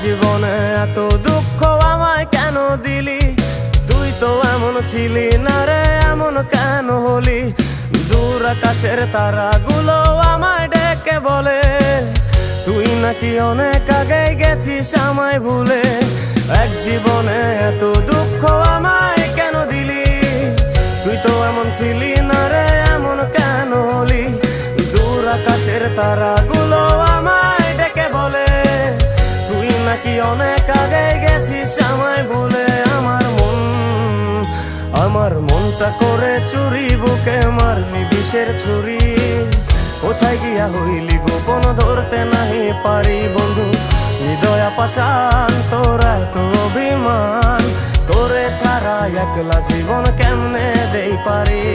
জীবনে এত দুঃখ আমায় কেন দিলি? তুই তো এমন ছিলি না রে, এমন কেন হলি? দূর আকাশের তারাগুলো আমায় ডেকে বলে তুই নাকি অনেক আগে গেছিস আমায় ভুলে। এক জীবনে এত দুঃখ আমায় কেন দিলি? তুই তো এমন ছিলি না রে, এমন কেন হলি? দূর আকাশের তারাগুলো আমায় ডেকে বলে তুই নাকি অনেক আগে গেছিস আমায় ভুলে। আমার মনটা করে চুরি, বুকে মারলি বিষের ছুরি। কোথায় গিয়া হইলি গোপন ধরতে নাহি পারি বন্ধু। হৃদয় পাষাণ তোর এত অভিমান, তোরে ছাড়া একলা জীবন কেমনে দেই পারি?